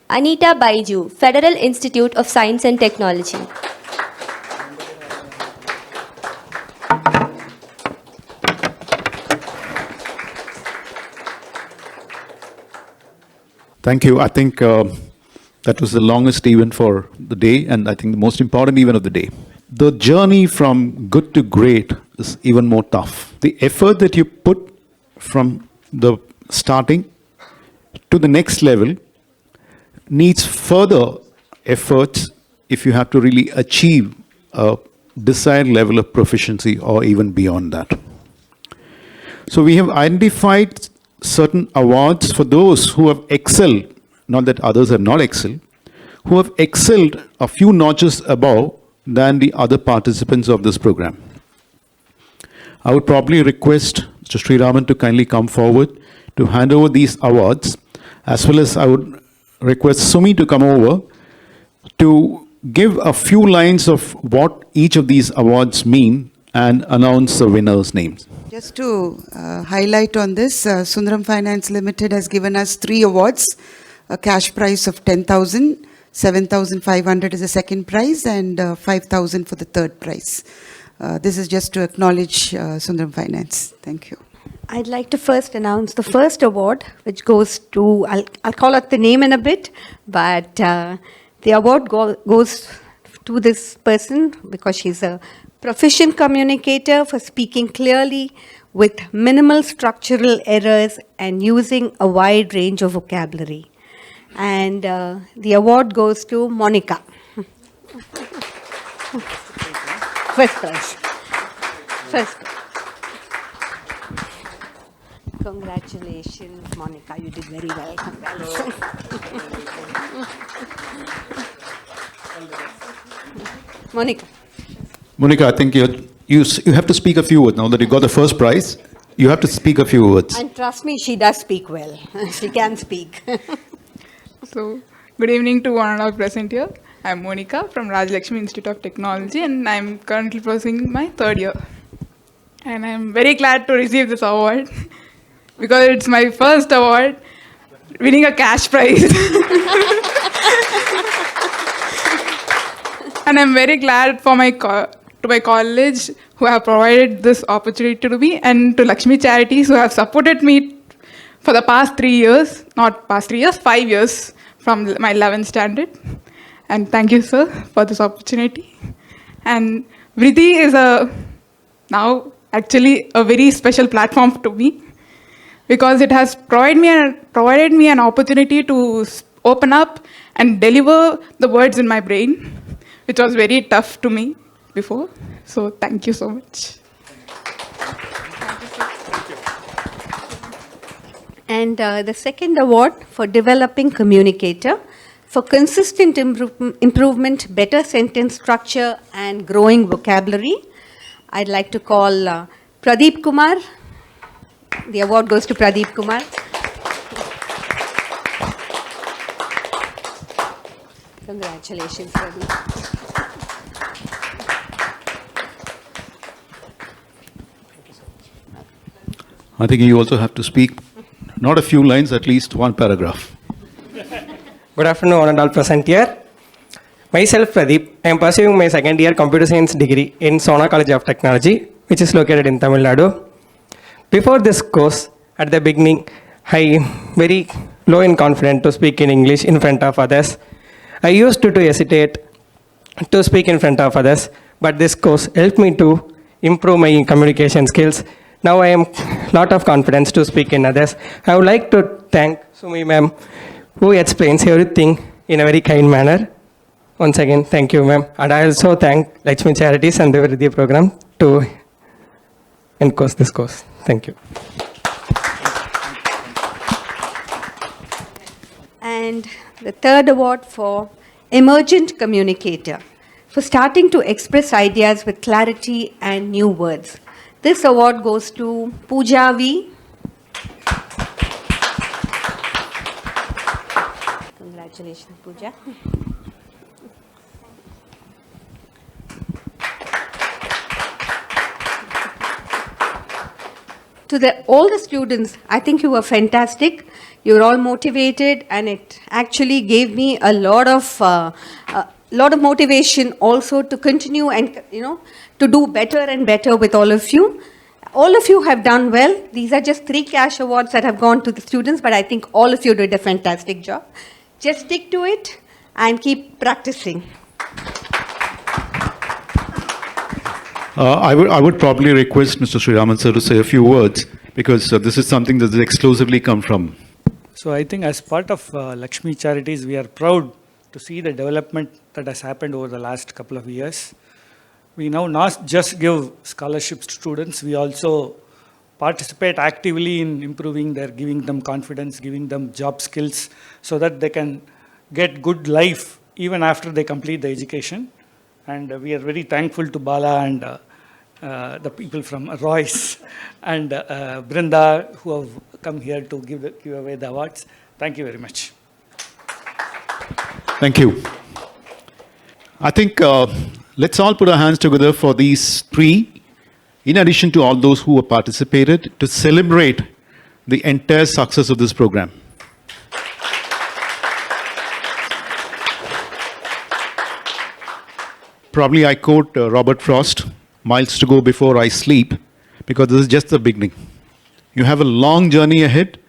Anita Baiju, Federal Institute of Science and Technology. Thank you. I think that was the longest event for the day, and I think the most important event of the day. The journey from good to great is even more tough. The effort that you put from the starting to the next level needs further efforts if you have to really achieve a desired level of proficiency or even beyond that. So we have identified certain awards for those who have excelled, not that others have not excelled, who have excelled a few notches above than the other participants of this program. I would probably request Mr. Sriraman to kindly come forward to hand over these awards, as well as I would request Sumi to come over to give a few lines of what each of these awards mean and announce the winners' names. Just to highlight on this, Sundaram Finance Limited has given us 3 awards, a cash prize of 10,000, 7,500 is the second prize, and 5,000 for the third prize. This is just to acknowledge Sundaram Finance. Thank you. I'd like to first announce the first award, which goes to, I'll call out the name in a bit, but the award goes to this person because she's a proficient communicator for speaking clearly with minimal structural errors and using a wide range of vocabulary. And the award goes to Monica. First prize. First prize. Congratulations, Monica. You did very well. Monica. Monica, I think you have to speak a few words. Now that you got the first prize, you have to speak a few words. And trust me, she does speak well. She can speak. So, good evening to one and all present here. I am Monica from Rajlakshmi Institute of Technology, and I am currently pursuing my 3rd year. And I am very glad to receive this award because it's my first award, winning a cash prize. And I'm very glad for to my college who have provided this opportunity to me, and to Lakshmi Charities who have supported me for the past 3 years, not past 3 years, 5 years from my 11th standard. And thank you, sir, for this opportunity. And VRIDHI is now actually a very special platform to me because it has provided me an opportunity to open up and deliver the words in my brain, which was very tough to me before. So thank you so much. And the second award for developing communicator for consistent improvement, better sentence structure, and growing vocabulary. I'd like to call Pradeep Kumar. The award goes to Pradeep Kumar. Congratulations, Pradeep. I think you also have to speak, not a few lines, at least one paragraph. Good afternoon, one and all present here. Myself, Pradeep. I am pursuing my 2nd year computer science degree in Sona College of Technology, which is located in Tamil Nadu. Before this course, at the beginning, I am very low in confidence to speak in English in front of others. I used to hesitate to speak in front of others, but this course helped me to improve my communication skills. Now I am lot of confidence to speak in others. I would like to thank Sumi ma'am, who explains everything in a very kind manner. Once again, thank you, ma'am. And I also thank Lakshmi Charities and the VRIDHI program to encourage this course. Thank you. And the third award for emergent communicator for starting to express ideas with clarity and new words. This award goes to Pooja V. Congratulations, Pooja. To all the students, I think you were fantastic. You were all motivated, and it actually gave me a lot of motivation also to continue and to do better and better with all of you. All of you have done well. These are just 3 cash awards that have gone to the students, but I think all of you did a fantastic job. Just stick to it and keep practicing. I would probably request Mr. Sriraman sir to say a few words because this is something that has exclusively come from. So I think as part of Lakshmi Charities, we are proud to see the development that has happened over the last couple of years. we now not just give scholarships to students, we also participate actively in improving their, giving them confidence, giving them job skills so that they can get good life even after they complete the education. And we are very thankful to Bala and the people from Royce and Brinda who have come here to give away the awards. Thank you very much. Thank you. I think let's all put our hands together for these three, in addition to all those who have participated, to celebrate the entire success of this program. Probably I quote Robert Frost, miles to go before I sleep, because this is just the beginning. You have a long journey ahead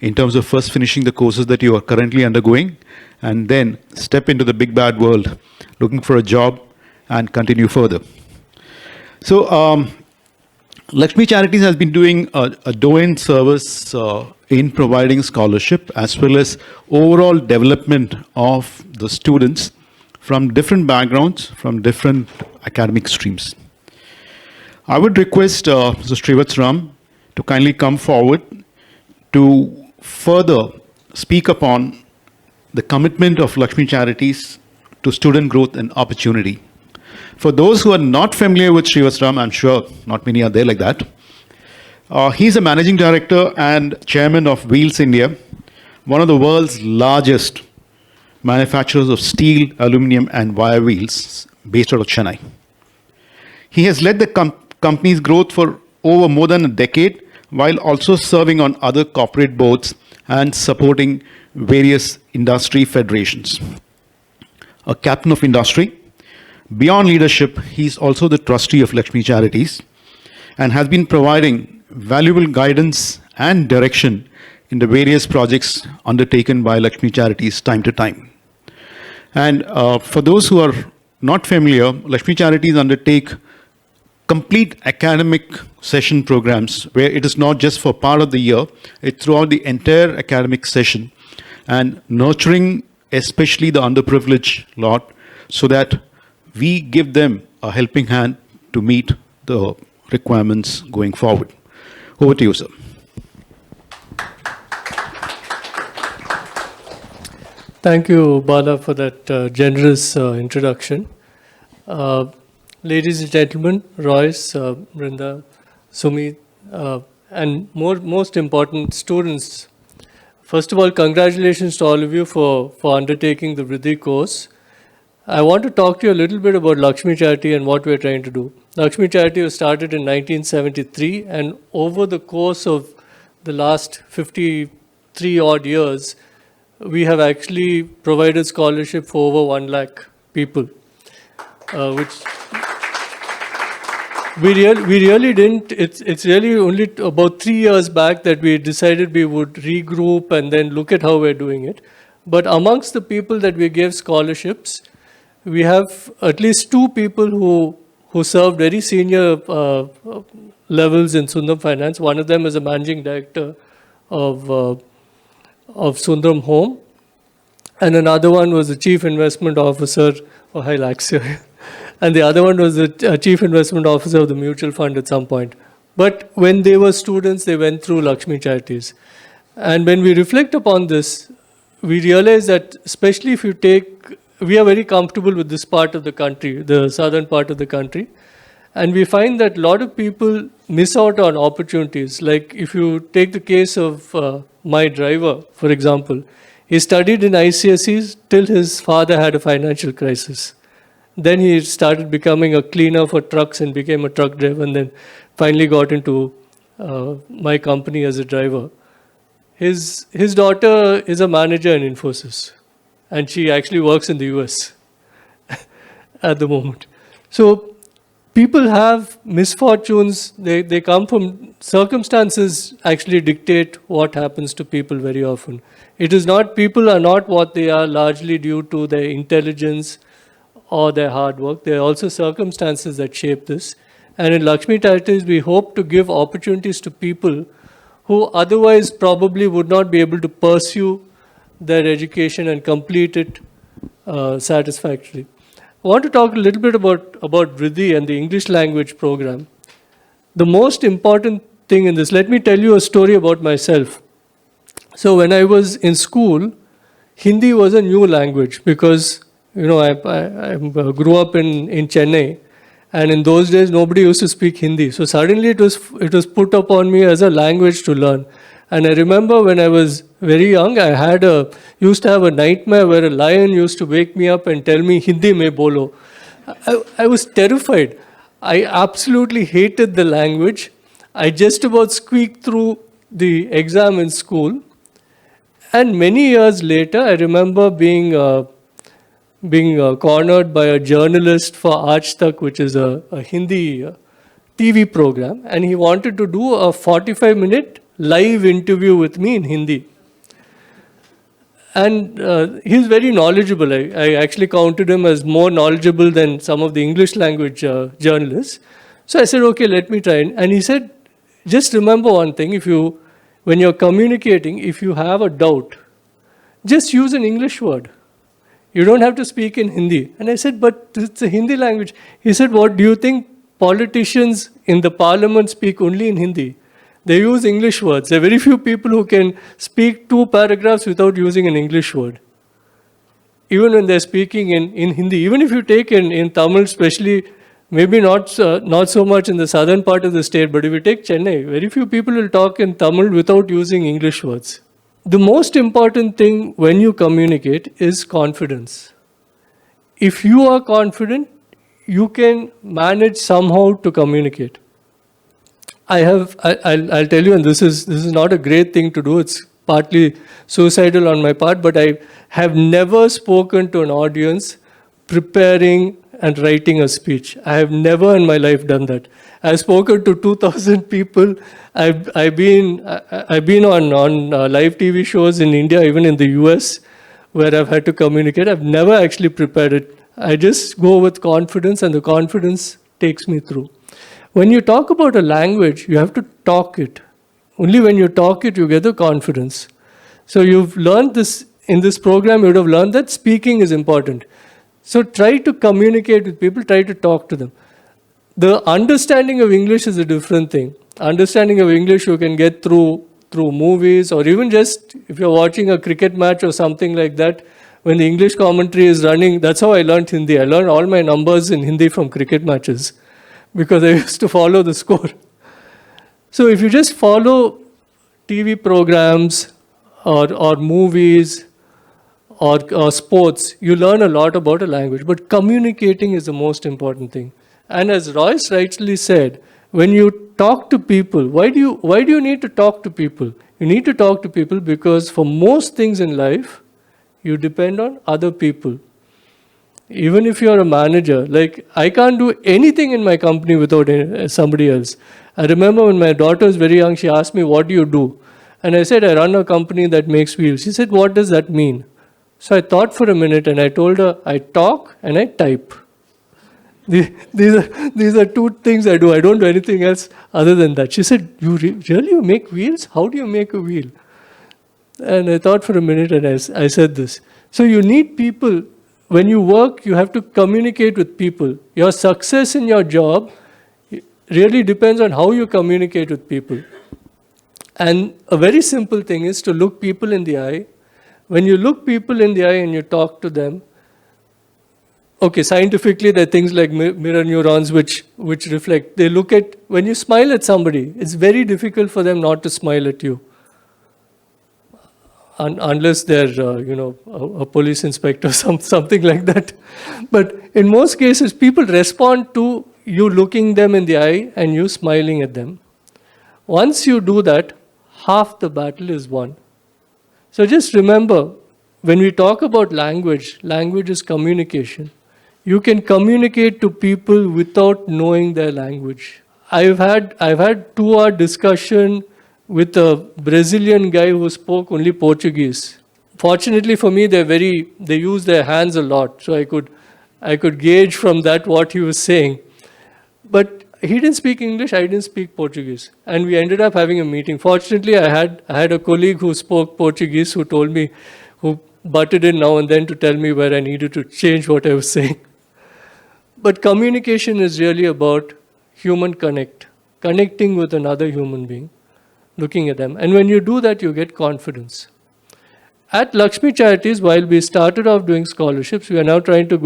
in terms of first finishing the courses that you are currently undergoing, and then step into the big bad world, looking for a job and continue further. So Lakshmi Charities has been doing a doing service in providing scholarship as well as overall development of the students from different backgrounds, from different academic streams. I would request Mr. Srivatsram to kindly come forward to further speak upon the commitment of Lakshmi Charities to student growth and opportunity. For those who are not familiar with Srivatsram, I'm sure not many are there like that. He's a managing director and chairman of Wheels India, one of the world's largest manufacturers of steel, aluminum and wire wheels based out of Chennai. He has led the company's growth for over more than a decade, while also serving on other corporate boards and supporting various industry federations. A captain of industry. Beyond leadership, he is also the trustee of Lakshmi Charities and has been providing valuable guidance and direction in the various projects undertaken by Lakshmi Charities time to time. And for those who are not familiar, Lakshmi Charities undertake complete academic session programs where it is not just for part of the year, it's throughout the entire academic session and nurturing especially the underprivileged lot so that we give them a helping hand to meet the requirements going forward. Over to you, sir. Thank you, Bala, for that generous introduction. Ladies and gentlemen, Royce, Brinda, Sumit, and most important, students. First of all, congratulations to all of you for undertaking the VRIDHI course. I want to talk to you a little bit about Lakshmi Charity and what we're trying to do. Lakshmi Charity was started in 1973, and over the course of the last 53 odd years, we have actually provided scholarship for over 1 lakh people, which we really didn't. It's really only about 3 years back that we decided we would regroup and then look at how we're doing it. But amongst the people that we gave scholarships, we have at least 2 people who served very senior levels in Sundram Finance. One of them is a managing director of Sundram Home, and another one was the chief investment officer. Oh, hi, Laxia. And the other one was the chief investment officer of the mutual fund at some point. But when they were students, they went through Lakshmi Charities. And when we reflect upon this, we realize that especially if you take, we are very comfortable with this part of the country, the southern part of the country. And we find that a lot of people miss out on opportunities. Like if you take the case of my driver, for example, he studied in ICSEs till his father had a financial crisis. Then he started becoming a cleaner for trucks and became a truck driver, and then finally got into my company as a driver. His daughter is a manager in Infosys, and she actually works in the US at the moment. So people have misfortunes. They come from circumstances actually dictate what happens to people very often. It is not, people are not what they are largely due to their intelligence or their hard work. There are also circumstances that shape this. And in Lakshmi Charities, we hope to give opportunities to people who otherwise probably would not be able to pursue their education and complete it satisfactorily. I want to talk a little bit about VRIDHI and the English language program. The most important thing in this, let me tell you a story about myself. So when I was in school, Hindi was a new language because, I grew up in Chennai, and in those days nobody used to speak Hindi. So suddenly it was put upon me as a language to learn. And I remember when I was very young, I used to have a nightmare where a lion used to wake me up and tell me Hindi mein bolo. I was terrified. I absolutely hated the language. I just about squeaked through the exam in school. And many years later, I remember being cornered by a journalist for Aaj Tak, which is a Hindi TV program, and he wanted to do a 45-minute live interview with me in Hindi. And he's very knowledgeable. I actually counted him as more knowledgeable than some of the English language journalists. So I said, okay, let me try. And he said, just remember one thing, when you're communicating, if you have a doubt, just use an English word. You don't have to speak in Hindi. And I said, but it's a Hindi language. He said, what do you think politicians in the parliament speak only in Hindi? They use English words. There are very few people who can speak 2 paragraphs without using an English word. Even when they're speaking in Hindi. Even if you take in Tamil, especially, maybe not so much in the southern part of the state, but if you take Chennai, very few people will talk in Tamil without using English words. The most important thing when you communicate is confidence. If you are confident, you can manage somehow to communicate. I'll tell you, and this is not a great thing to do, it's partly suicidal on my part, but I have never spoken to an audience preparing and writing a speech. I have never in my life done that. I've spoken to 2,000 people. I've been on live TV shows in India, even in the US, where I've had to communicate. I've never actually prepared it. I just go with confidence, and the confidence takes me through. When you talk about a language, you have to talk it. Only when you talk it, you get the confidence. So you've learned this, in this program, you would have learned that speaking is important. So try to communicate with people, try to talk to them. The understanding of English is a different thing. Understanding of English you can get through movies, or even just if you're watching a cricket match or something like that, when the English commentary is running. That's how I learned Hindi. I learned all my numbers in Hindi from cricket matches because I used to follow the score. So if you just follow TV programs or movies or sports, you learn a lot about a language. But communicating is the most important thing. And as Royce rightly said, when you talk to people, why do you need to talk to people? You need to talk to people because for most things in life, you depend on other people. Even if you're a manager, like I can't do anything in my company without somebody else. I remember when my daughter was very young, she asked me, what do you do? And I said, I run a company that makes wheels. She said, what does that mean? So I thought for a minute and I told her, I talk and I type. These are two things I do. I don't do anything else other than that. She said, you make wheels? How do you make a wheel? And I thought for a minute and I said this. So you need people. When you work, you have to communicate with people. Your success in your job really depends on how you communicate with people. And a very simple thing is to look people in the eye. When you look people in the eye and you talk to them, okay, scientifically there are things like mirror neurons which reflect. They look at, when you smile at somebody, it's very difficult for them not to smile at you. Unless they're, a police inspector, something like that. But in most cases, people respond to you looking them in the eye and you smiling at them. Once you do that, half the battle is won. So just remember, when we talk about language is communication. You can communicate to people without knowing their language. I've had 2-hour discussion with a Brazilian guy who spoke only Portuguese. Fortunately for me, they use their hands a lot, so I could gauge from that what he was saying. But he didn't speak English, I didn't speak Portuguese, and we ended up having a meeting. Fortunately, I had a colleague who spoke Portuguese who butted in now and then to tell me where I needed to change what I was saying. But communication is really about human connecting with another human being, looking at them. And when you do that, you get confidence. At Lakshmi Charities, while we started off doing scholarships, we are now trying to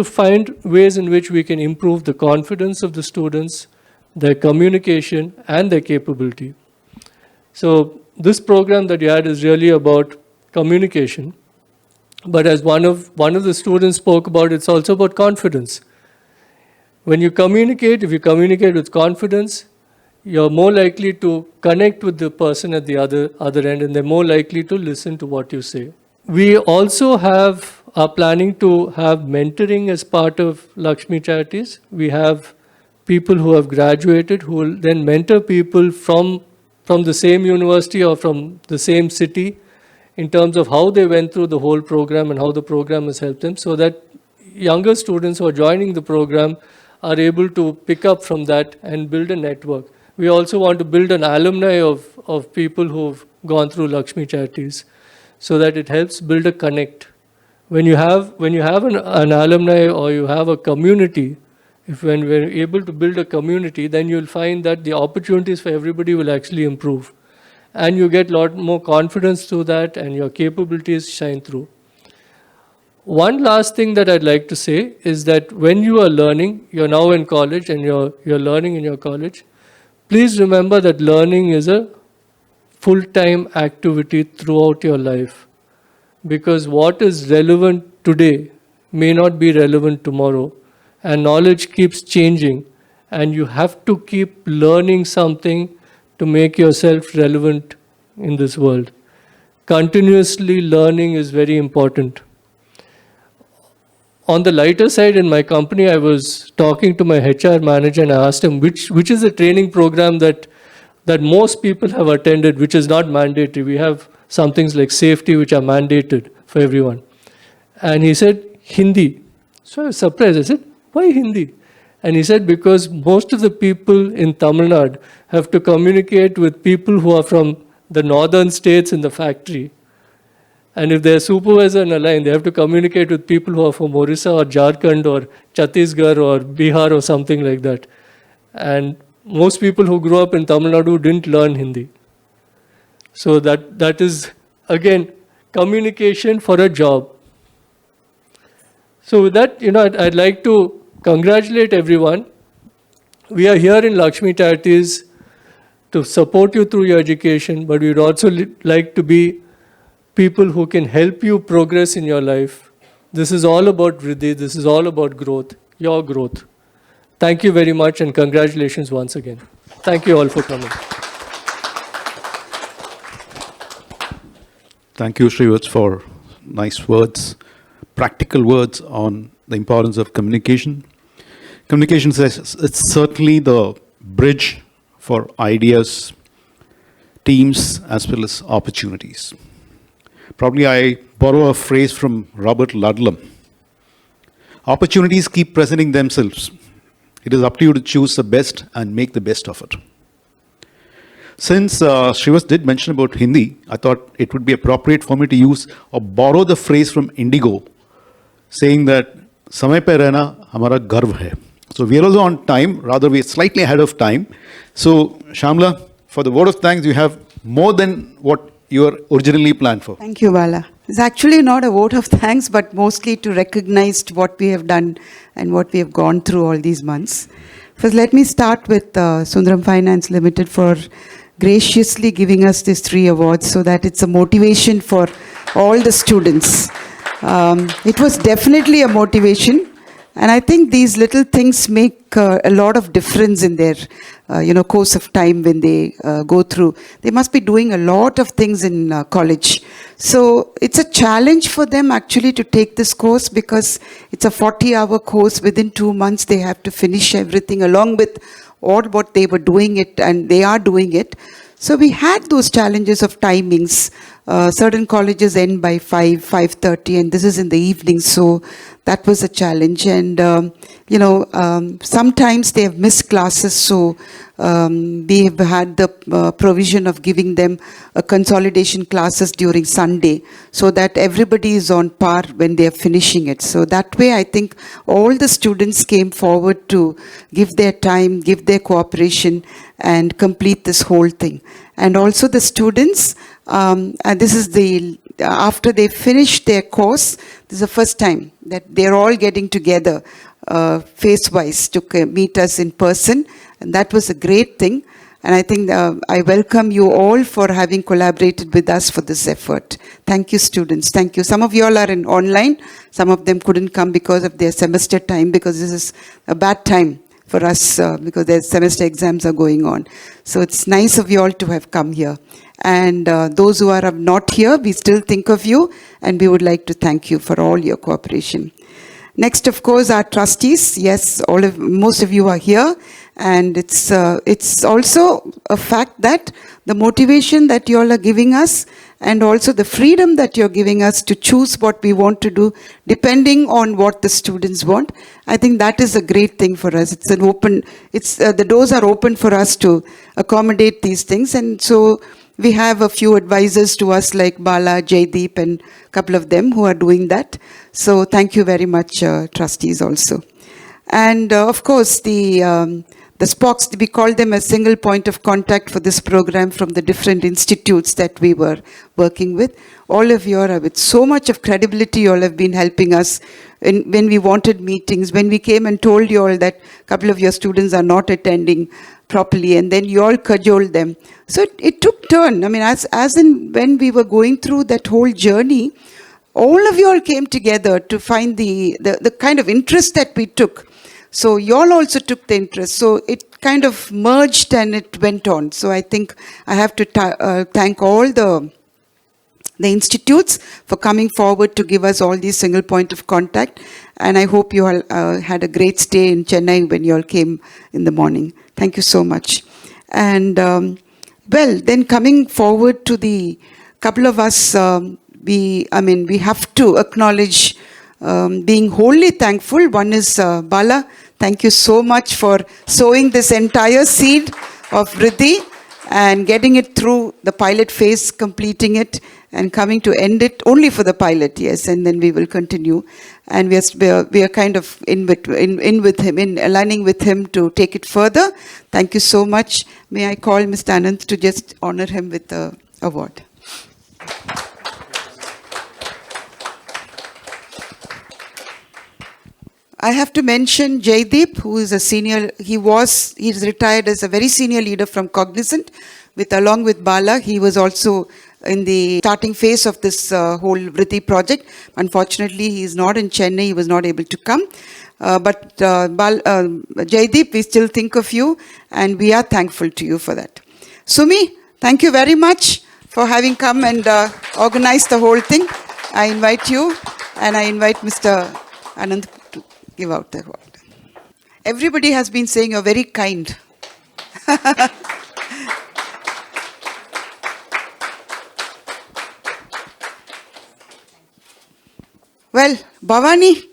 find ways in which we can improve the confidence of the students, their communication, and their capability. So this program that you had is really about communication. But as one of the students spoke about, it's also about confidence. When you communicate, if you communicate with confidence, you're more likely to connect with the person at the other end, and they're more likely to listen to what you say. We also are planning to have mentoring as part of Lakshmi Charities. We have people who have graduated who will then mentor people from the same university or from the same city in terms of how they went through the whole program and how the program has helped them, so that younger students who are joining the program are able to pick up from that and build a network. We also want to build an alumni of people who've gone through Lakshmi Charities, so that it helps build a connect. When you have an alumni or you have a community, when we're able to build a community, then you'll find that the opportunities for everybody will actually improve. And you get a lot more confidence through that, and your capabilities shine through. One last thing that I'd like to say is that when you are learning, you're now in college and you're learning in your college, please remember that learning is a full-time activity throughout your life. Because what is relevant today may not be relevant tomorrow. And knowledge keeps changing. And you have to keep learning something to make yourself relevant in this world. Continuously learning is very important. On the lighter side, in my company, I was talking to my HR manager and I asked him which is the training program that most people have attended, which is not mandatory. We have some things like safety, which are mandated for everyone. And he said, Hindi. So I was surprised. I said, why Hindi? And he said, because most of the people in Tamil Nadu have to communicate with people who are from the northern states in the factory. And if they're supervisor in a line, they have to communicate with people who are from Orissa or Jharkhand or Chhattisgarh or Bihar or something like that. And most people who grew up in Tamil Nadu didn't learn Hindi. So that is, again, communication for a job. So with that, I'd like to congratulate everyone. We are here in Lakshmi Charities to support you through your education, but we'd also like to be people who can help you progress in your life. This is all about VRIDHI. This is all about growth, your growth. Thank you very much and congratulations once again. Thank you all for coming. Thank you, Srivats, for nice words, practical words on the importance of communication. Communication is it's certainly the bridge for ideas, teams, as well as opportunities. Probably I borrow a phrase from Robert Ludlum. Opportunities keep presenting themselves. It is up to you to choose the best and make the best of it. Since Srivas did mention about Hindi, I thought it would be appropriate for me to use or borrow the phrase from Indigo, saying that "Samay pe rehna hamara garv hai." So we are also on time, rather we are slightly ahead of time. So Shamla, for the word of thanks, you have more than what you were originally planned for. Thank you, Bala. It's actually not a vote of thanks, but mostly to recognize what we have done and what we have gone through all these months. First, let me start with Sundaram Finance Limited for graciously giving us these 3 awards so that it's a motivation for all the students. It was definitely a motivation. And I think these little things make a lot of difference in their, course of time when they go through. They must be doing a lot of things in college. So it's a challenge for them actually to take this course because it's a 40-hour course. Within 2 months, they have to finish everything along with all what they were doing it and they are doing it. So we had those challenges of timings Certain colleges end by 5:30, and this is in the evening, so that was a challenge. And, sometimes they have missed classes, so we have had the provision of giving them a consolidation classes during Sunday, so that everybody is on par when they are finishing it. So that way, I think all the students came forward to give their time, give their cooperation, and complete this whole thing. And also the students, and this is after they finished their course, this is the first time that they're all getting together face-wise to meet us in person, and that was a great thing. And I think I welcome you all for having collaborated with us for this effort. Thank you, students. Thank you. Some of you all are in online. Some of them couldn't come because of their semester time, because this is a bad time for us because their semester exams are going on. So it's nice of you all to have come here. And those who are not here, we still think of you, and we would like to thank you for all your cooperation. Next, of course, our trustees. Yes, most of you are here, and it's also a fact that the motivation that you all are giving us, and also the freedom that you're giving us to choose what we want to do, depending on what the students want. I think that is a great thing for us. It's the doors are open for us to accommodate these things, and so we have a few advisors to us like Bala, Jaideep, and a couple of them who are doing that. So thank you very much, trustees also. And of course, the SPOCs, we call them a single point of contact for this program from the different institutes that we were working with. All of you are with so much of credibility. You all have been helping us when we wanted meetings, when we came and told you all that a couple of your students are not attending properly, and then you all cajoled them. So it took turn. I mean, as in when we were going through that whole journey, all of you all came together to find the kind of interest that we took. So you all also took the interest. So it kind of merged and it went on. So I think I have to thank all the institutes for coming forward to give us all these single point of contact. And I hope you all had a great stay in Chennai when you all came in the morning. Thank you so much. And then coming forward to the couple of us, we have to acknowledge being wholly thankful. One is Bala. Thank you so much for sowing this entire seed of VRIDHI and getting it through the pilot phase, completing it, and coming to end it only for the pilot, yes, and then we will continue. And we are kind of in with him, in aligning with him to take it further. Thank you so much. May I call Mr. Anand to just honor him with the award. I have to mention Jaideep, who is a senior. He's retired as a very senior leader from Cognizant. Along with Bala, he was also in the starting phase of this whole VRIDHI project. Unfortunately, he is not in Chennai. He was not able to come. But Jaideep, we still think of you, and we are thankful to you for that. Sumi, thank you very much for having come and organized the whole thing. I invite you, and I invite Mr. Anand to give out the award. Everybody has been saying you're very kind. Well, Bhavani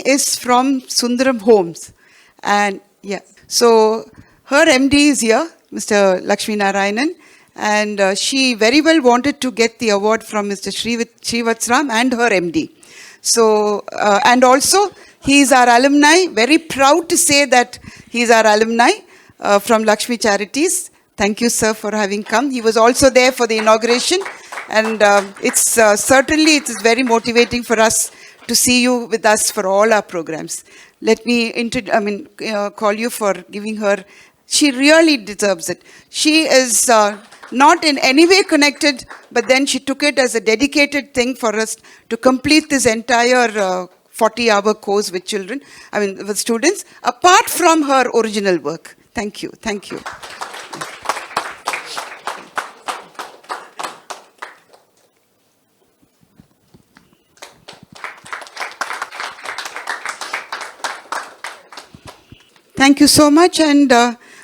is from Sundaram Homes, and yeah, so her MD is here, Mr. Lakshmi Narayanan, and she very well wanted to get the award from Mr. Srivatsram and her MD. So, and also he is our alumni, very proud to say that he is our alumni from Lakshmi Charities. Thank you, sir, for having come. He was also there for the inauguration. And it's certainly it is very motivating for us to see you with us for all our programs. Let me call you for giving her. She really deserves it. She is not in any way connected, but then she took it as a dedicated thing for us to complete this entire 40-hour course with children. With students, apart from her original work. Thank you. Thank you. Thank you so much. And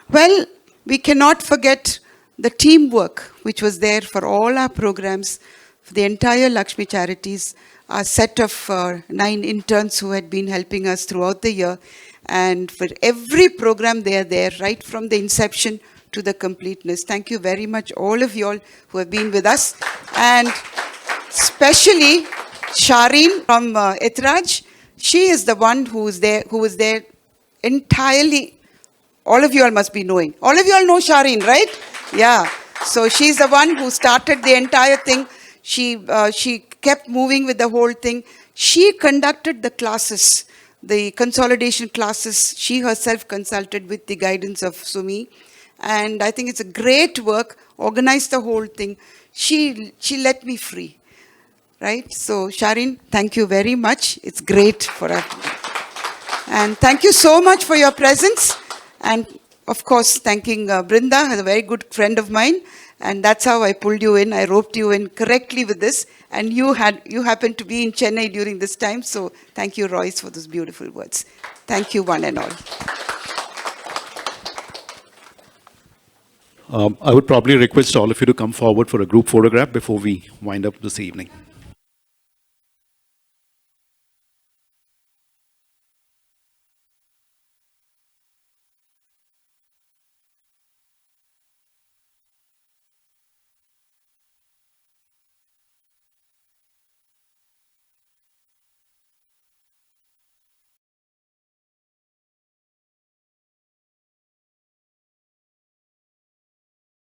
well, we cannot forget the teamwork which was there for all our programs, for the entire Lakshmi Charities, our set of 9 interns who had been helping us throughout the year. And for every program, they are there, right from the inception to the completeness. Thank you very much, all of you all who have been with us. And especially Shireen from Etraj. She is the one who was there entirely. All of you all must be knowing. All of you all know Shireen, right? Yeah. So she's the one who started the entire thing. She kept moving with the whole thing. She conducted the classes, the consolidation classes. She herself consulted with the guidance of Sumi. And I think it's a great work, organized the whole thing. She let me free, right? So Shireen, thank you very much. It's great for us. And thank you so much for your presence. And of course, thanking Brinda, a very good friend of mine. And that's how I pulled you in. I roped you in correctly with this. And you happened to be in Chennai during this time. So thank you, Royce, for those beautiful words. Thank you, one and all. I would probably request all of you to come forward for a group photograph before we wind up this evening.